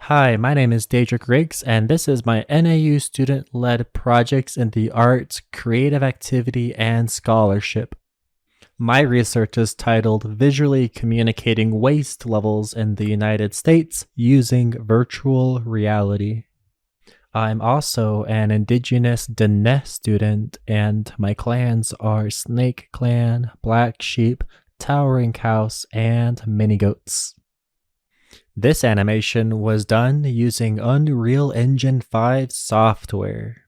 Hi, my name is Daedric Riggs, and this is my NAU student-led projects in the arts, creative activity, and scholarship. My research is titled Visually Communicating Waste Levels in the United States Using Virtual Reality. I'm also an Indigenous Dene student, and my clans are Snake Clan, Black Sheep, Towering House, and Mini Goats. This animation was done using Unreal Engine 5 software.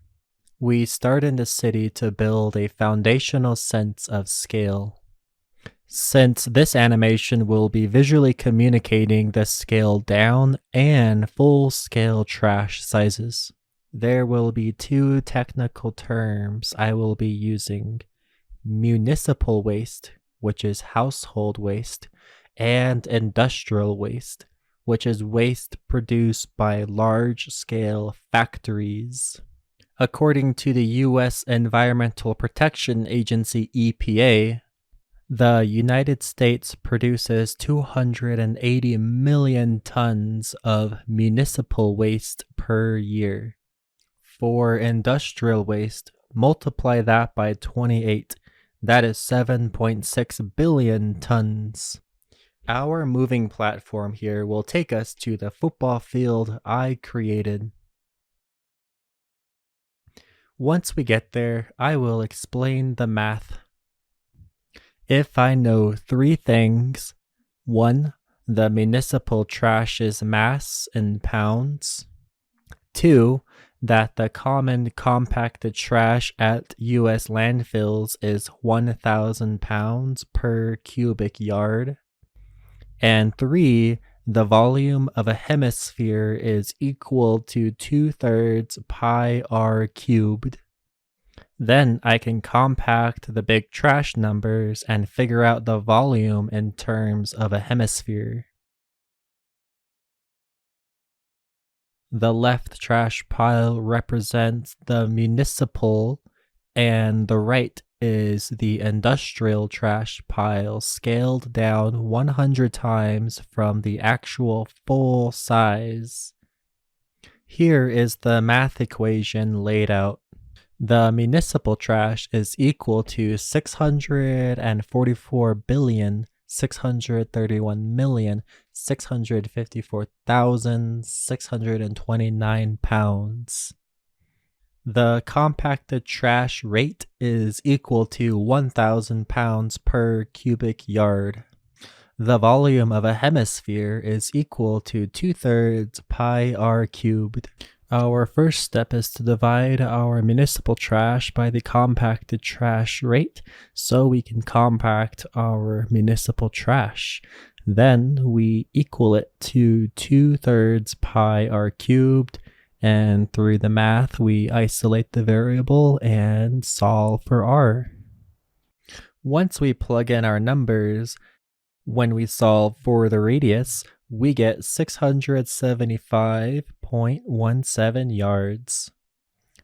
We start in the city to build a foundational sense of scale. Since this animation will be visually communicating the scale down and full-scale trash sizes, there will be two technical terms I will be using: municipal waste, which is household waste, and industrial waste, which is waste produced by large-scale factories. According to the U.S. Environmental Protection Agency EPA, the United States produces 280 million tons of municipal waste per year. For industrial waste, multiply that by 28. That is 7.6 billion tons. Our moving platform here will take us to the football field I created. Once we get there, I will explain the math. If I know three things: 1. The municipal trash's mass in pounds. 2. That the common compacted trash at U.S. landfills is 1,000 pounds per cubic yard. And 3. The volume of a hemisphere is equal to 2/3 pi r cubed. Then I can compact the big trash numbers and figure out the volume in terms of a hemisphere. The left trash pile represents the municipal, and the right is the industrial trash pile scaled down 100 times from the actual full size. Here is the math equation laid out. The municipal trash is equal to 644,631,654,629 pounds. The compacted trash rate is equal to 1,000 pounds per cubic yard. The volume of a hemisphere is equal to 2/3 pi r cubed. Our first step is to divide our municipal trash by the compacted trash rate so we can compact our municipal trash. Then we equal it to 2/3 pi r cubed, and through the math we isolate the variable and solve for r. Once we plug in our numbers, when we solve for the radius, we get 675.17 yards.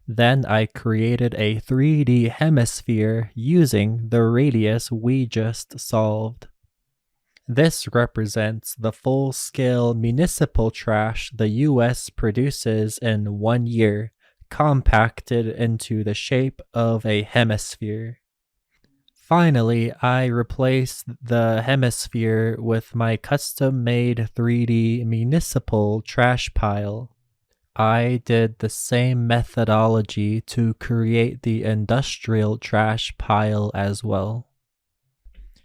Then I created a 3D hemisphere using the radius we just solved. This represents the full-scale municipal trash the US produces in 1 year, compacted into the shape of a hemisphere. Finally, I replaced the hemisphere with my custom-made 3D municipal trash pile. I did the same methodology to create the industrial trash pile as well.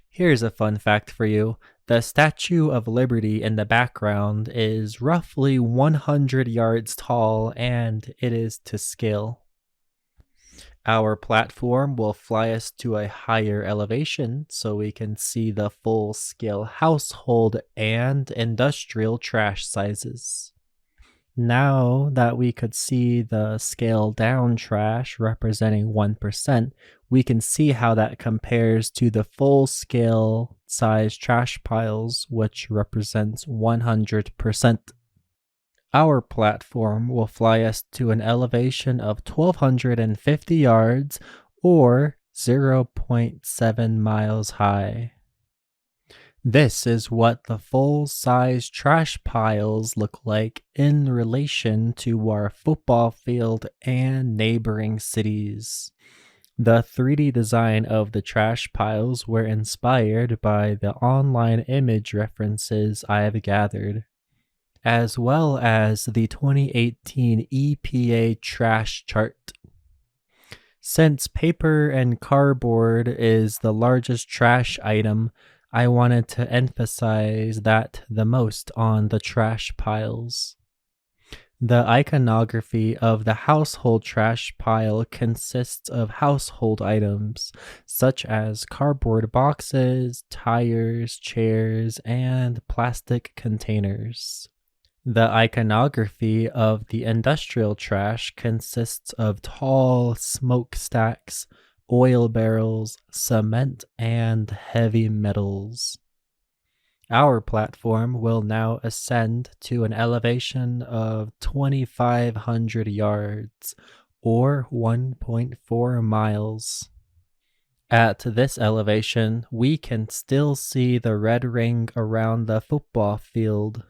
Here's a fun fact for you. The Statue of Liberty in the background is roughly 100 yards tall, and it is to scale. Our platform will fly us to a higher elevation so we can see the full-scale household and industrial trash sizes. Now that we could see the scale-down trash representing 1%, we can see how that compares to the full-scale size trash piles, which represents 100%. Our platform will fly us to an elevation of 1,250 yards or 0.7 miles high. This is what the full-size trash piles look like in relation to our football field and neighboring cities. The 3D design of the trash piles were inspired by the online image references I have gathered, as well as the 2018 EPA trash chart. Since paper and cardboard is the largest trash item, I wanted to emphasize that the most on the trash piles. The iconography of the household trash pile consists of household items such as cardboard boxes, tires, chairs, and plastic containers. The iconography of the industrial trash consists of tall smokestacks, oil barrels, cement, and heavy metals. Our platform will now ascend to an elevation of 2,500 yards, or 1.4 miles. At this elevation, we can still see the red ring around the football field.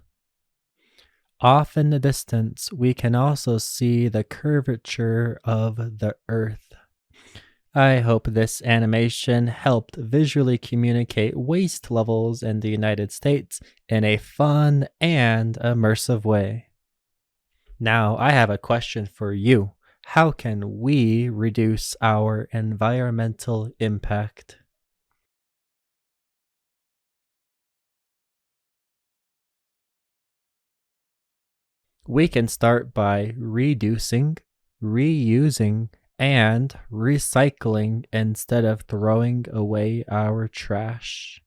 Off in the distance, we can also see the curvature of the earth. I hope this animation helped visually communicate waste levels in the United States in a fun and immersive way. Now, I have a question for you. How can we reduce our environmental impact? We can start by reducing, reusing, and recycling instead of throwing away our trash,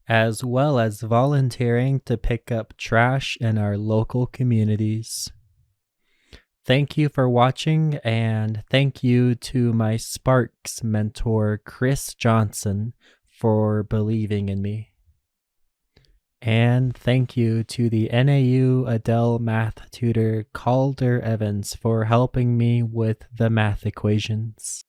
as well as volunteering to pick up trash in our local communities. Thank you for watching, and thank you to my Sparks mentor, Chris Johnson, for believing in me. And thank you to the NAU Adele math tutor Calder Evans for helping me with the math equations.